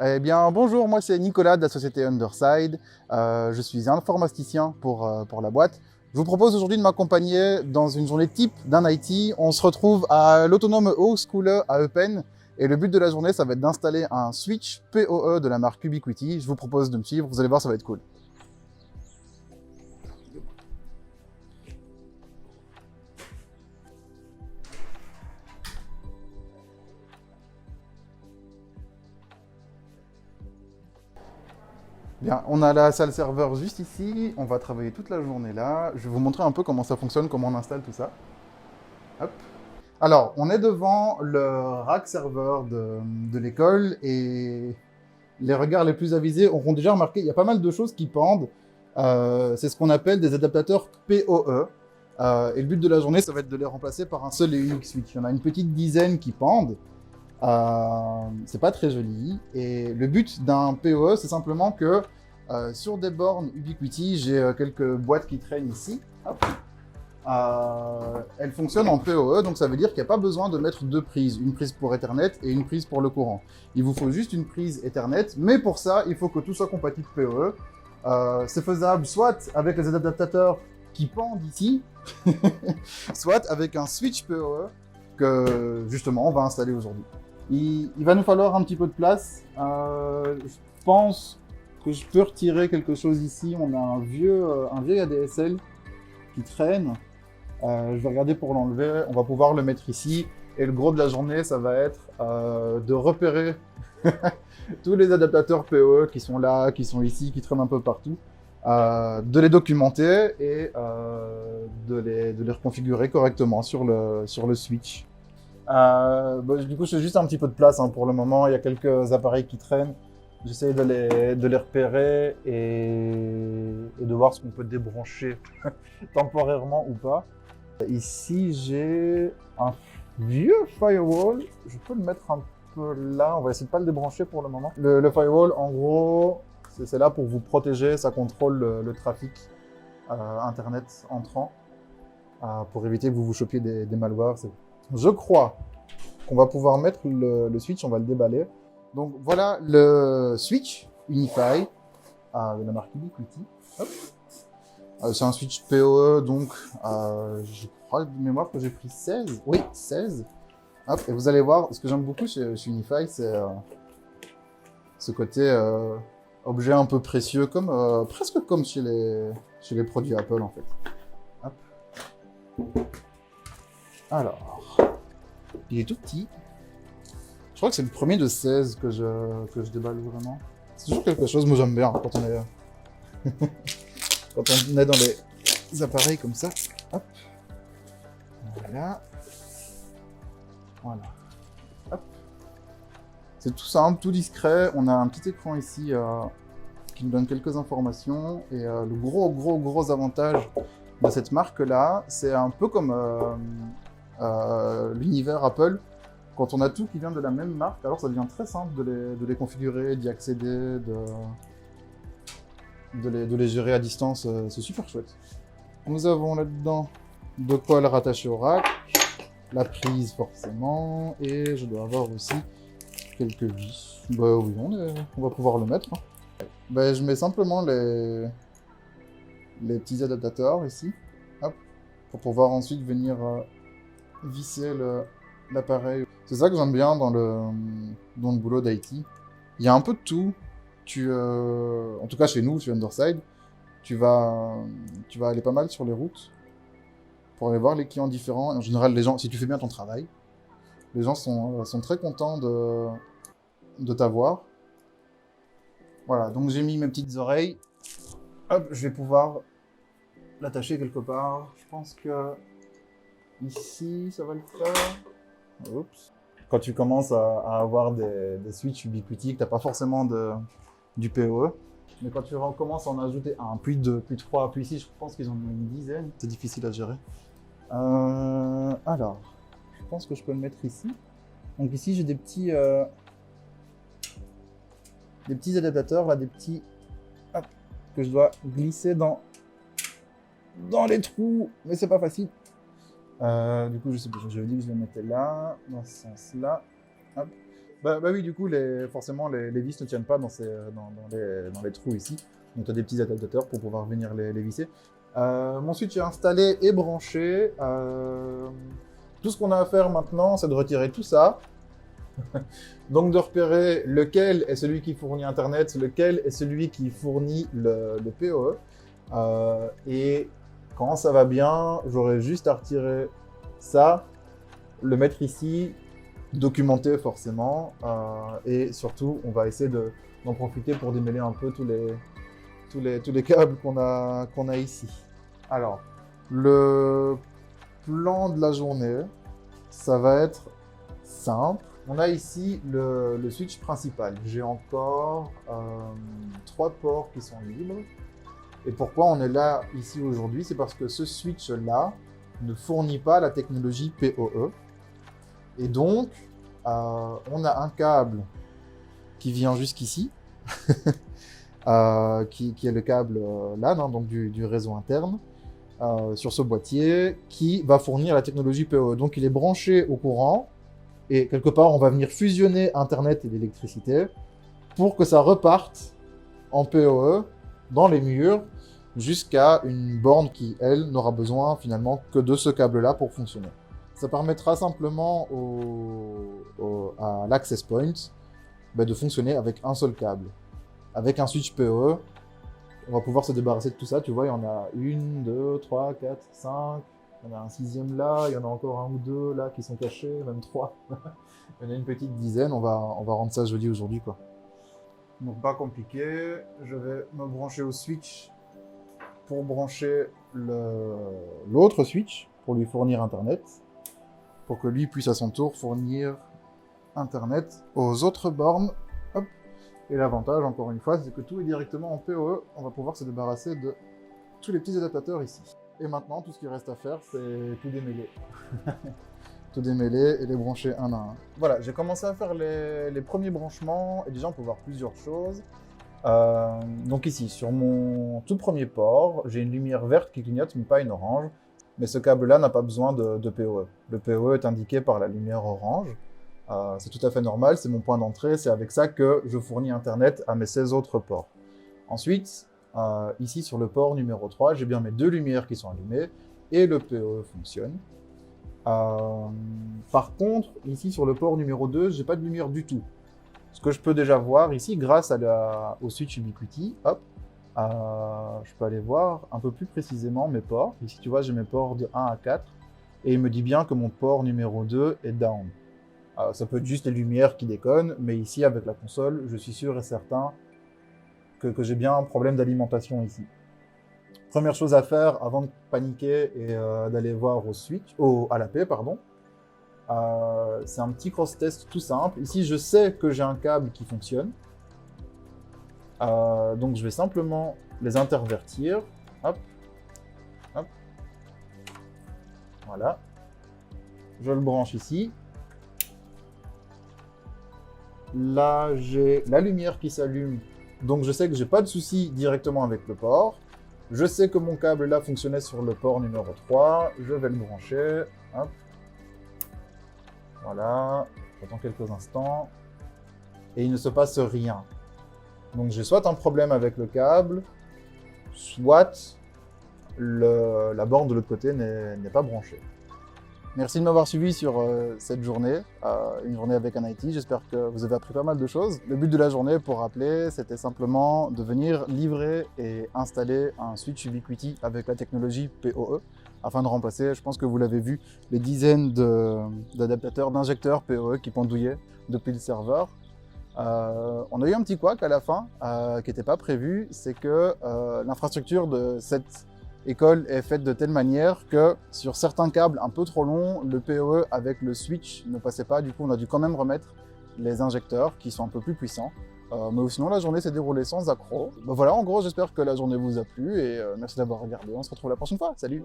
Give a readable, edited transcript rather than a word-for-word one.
Eh bien, bonjour, moi c'est Nicolas de la société Underside. Je suis informaticien pour la boîte. Je vous propose aujourd'hui de m'accompagner dans une journée type d'un IT. On se retrouve à l'autonome Hochschule à Eupen. Et le but de la journée, ça va être d'installer un switch PoE de la marque Ubiquiti. Je vous propose de me suivre, vous allez voir, ça va être cool. Bien, on a la salle serveur juste ici. On va travailler toute la journée là. Je vais vous montrer un peu comment ça fonctionne, comment on installe tout ça. Hop. Alors, on est devant le rack serveur de l'école et les regards les plus avisés auront déjà remarqué qu'il y a pas mal de choses qui pendent. C'est ce qu'on appelle des adaptateurs PoE. Et le but de la journée, ça va être de les remplacer par un seul et unique switch. Il y en a une petite dizaine qui pendent. C'est pas très joli. Et le but d'un PoE, c'est simplement que sur des bornes Ubiquiti, j'ai quelques boîtes qui traînent ici. Hop. Elle fonctionne en PoE, donc ça veut dire qu'il n'y a pas besoin de mettre deux prises, une prise pour Ethernet et une prise pour le courant. Il vous faut juste une prise Ethernet, mais pour ça, il faut que tout soit compatible PoE. C'est faisable soit avec les adaptateurs qui pendent ici, soit avec un switch PoE que justement on va installer aujourd'hui. Il va nous falloir un petit peu de place. Je pense que je peux retirer quelque chose ici. On a un vieux ADSL qui traîne. Je vais regarder pour l'enlever. On va pouvoir le mettre ici. Et le gros de la journée, ça va être de repérer tous les adaptateurs PoE qui sont là, qui sont ici, qui traînent un peu partout. De les documenter et de les reconfigurer correctement sur le switch. Du coup, je fais juste un petit peu de place pour le moment. Il y a quelques appareils qui traînent. J'essaie de les repérer et de voir ce qu'on peut débrancher temporairement ou pas. Ici, j'ai un vieux firewall. Je peux le mettre un peu là. On va essayer de pas le débrancher pour le moment. Le firewall, en gros, c'est là pour vous protéger. Ça contrôle le trafic Internet entrant pour éviter que vous vous chopiez des malwares. Je crois qu'on va pouvoir mettre le switch. On va le déballer. Donc voilà le switch Unify de la marque Ubiquiti. Hop. C'est un switch PoE, donc je crois de mémoire que j'ai pris 16. Oui, 16. Hop, et vous allez voir, ce que j'aime beaucoup chez Unify, c'est ce côté objet un peu précieux, presque comme chez les produits Apple en fait. Hop. Alors, il est tout petit. Je crois que c'est le premier de 16 que je déballe vraiment. C'est toujours quelque chose, moi j'aime bien quand on est, quand on est dans les appareils comme ça. Hop. Voilà. Voilà. Hop. C'est tout simple, tout discret. On a un petit écran ici qui nous donne quelques informations. Et le gros avantage de cette marque-là, c'est un peu comme l'univers Apple. Quand on a tout qui vient de la même marque, alors ça devient très simple de les configurer, d'y accéder, de les gérer à distance. C'est super chouette. Nous avons là-dedans de quoi le rattacher au rack, la prise forcément, et je dois avoir aussi quelques vis. Bah oui, on va pouvoir le mettre. Bah, je mets simplement les petits adaptateurs ici, hop, pour pouvoir ensuite venir visser l'appareil. C'est ça que j'aime bien dans le boulot d'IT. Il y a un peu de tout. En tout cas chez nous, chez Underside, tu vas aller pas mal sur les routes pour aller voir les clients différents. Et en général, les gens, si tu fais bien ton travail, les gens sont très contents de t'avoir. Voilà, donc j'ai mis mes petites oreilles. Hop, je vais pouvoir l'attacher quelque part. Je pense que ici, ça va le faire. Oups. Quand tu commences à avoir des switches Ubiquiti, que tu n'as pas forcément du PoE, mais quand tu recommences à en ajouter un, puis deux, puis trois, puis six, je pense qu'ils en ont une dizaine. C'est difficile à gérer. Alors, je pense que je peux le mettre ici. Donc ici, j'ai des petits adaptateurs, là, hop, que je dois glisser dans les trous, mais c'est pas facile. Du coup, je sais pas, je vais dire que je le mettais là, dans ce sens-là. Hop. Bah oui, du coup, forcément, les vis ne tiennent pas dans les trous ici. Donc, tu as des petits adaptateurs pour pouvoir venir les visser. Mon switch est installé et branché. Tout ce qu'on a à faire maintenant, c'est de retirer tout ça. Donc, de repérer lequel est celui qui fournit Internet, lequel est celui qui fournit le PoE. Et quand ça va bien, j'aurai juste à retirer ça, le mettre ici, documenter forcément, et surtout, on va essayer d'en profiter pour démêler un peu tous les câbles qu'on a ici. Alors, le plan de la journée, ça va être simple. On a ici le switch principal. J'ai encore 3 ports qui sont libres. Et pourquoi on est là ici aujourd'hui? C'est parce que ce switch-là ne fournit pas la technologie PoE. Et donc, on a un câble qui vient jusqu'ici, qui est le câble LAN, donc du réseau interne, sur ce boîtier, qui va fournir la technologie PoE. Donc, il est branché au courant, et quelque part, on va venir fusionner Internet et l'électricité pour que ça reparte en PoE dans les murs, jusqu'à une borne qui, elle, n'aura besoin finalement que de ce câble-là pour fonctionner. Ça permettra simplement à l'access point de fonctionner avec un seul câble. Avec un switch PoE, on va pouvoir se débarrasser de tout ça. Tu vois, il y en a 1, 2, 3, 4, 5. Il y en a un 6e là. Il y en a encore 1 ou 2 là qui sont cachés, même 3. Il y en a une petite dizaine. On va rendre ça joli aujourd'hui, quoi. Donc, pas compliqué. Je vais me brancher au switch pour brancher l'autre switch pour lui fournir Internet, pour que lui puisse à son tour fournir Internet aux autres bornes. Hop. Et l'avantage, encore une fois, c'est que tout est directement en PoE. On va pouvoir se débarrasser de tous les petits adaptateurs ici. Et maintenant, tout ce qu'il reste à faire, c'est tout démêler. Tout démêler et les brancher un à un. Voilà, j'ai commencé à faire les premiers branchements, et déjà on peut voir plusieurs choses. Donc ici, sur mon tout premier port, j'ai une lumière verte qui clignote, mais pas une orange. Mais ce câble-là n'a pas besoin de PoE. Le PoE est indiqué par la lumière orange. C'est tout à fait normal, c'est mon point d'entrée, c'est avec ça que je fournis Internet à mes 16 autres ports. Ensuite, ici sur le port numéro 3, j'ai bien mes 2 lumières qui sont allumées et le PoE fonctionne. Par contre, ici sur le port numéro 2, j'ai pas de lumière du tout. Ce que je peux déjà voir ici, grâce au switch Ubiquiti, hop, je peux aller voir un peu plus précisément mes ports. Ici, tu vois, j'ai mes ports de 1 à 4, et il me dit bien que mon port numéro 2 est down. Ça peut être juste les lumières qui déconnent, mais ici, avec la console, je suis sûr et certain que j'ai bien un problème d'alimentation ici. Première chose à faire avant de paniquer et d'aller voir à l'AP, pardon. C'est un petit cross-test tout simple. Ici, je sais que j'ai un câble qui fonctionne. Donc, je vais simplement les intervertir. Hop. Hop. Voilà. Je le branche ici. Là, j'ai la lumière qui s'allume. Donc, je sais que j'ai pas de souci directement avec le port. Je sais que mon câble là fonctionnait sur le port numéro 3. Je vais le brancher. Hop. Voilà, j'attends quelques instants, et il ne se passe rien. Donc j'ai soit un problème avec le câble, soit la borne de l'autre côté n'est pas branchée. Merci de m'avoir suivi sur cette journée, une journée avec un IT. J'espère que vous avez appris pas mal de choses. Le but de la journée, pour rappeler, c'était simplement de venir livrer et installer un switch Ubiquiti avec la technologie PoE, afin de remplacer, je pense que vous l'avez vu, les dizaines d'adaptateurs, d'injecteurs PoE qui pendouillaient depuis le serveur. On a eu un petit couac à la fin, qui n'était pas prévu, c'est que l'infrastructure de cette école est faite de telle manière que sur certains câbles un peu trop longs, le PoE avec le switch ne passait pas. Du coup, on a dû quand même remettre les injecteurs qui sont un peu plus puissants. Mais sinon, la journée s'est déroulée sans accroc. Voilà, en gros, j'espère que la journée vous a plu et merci d'avoir regardé. On se retrouve la prochaine fois. Salut!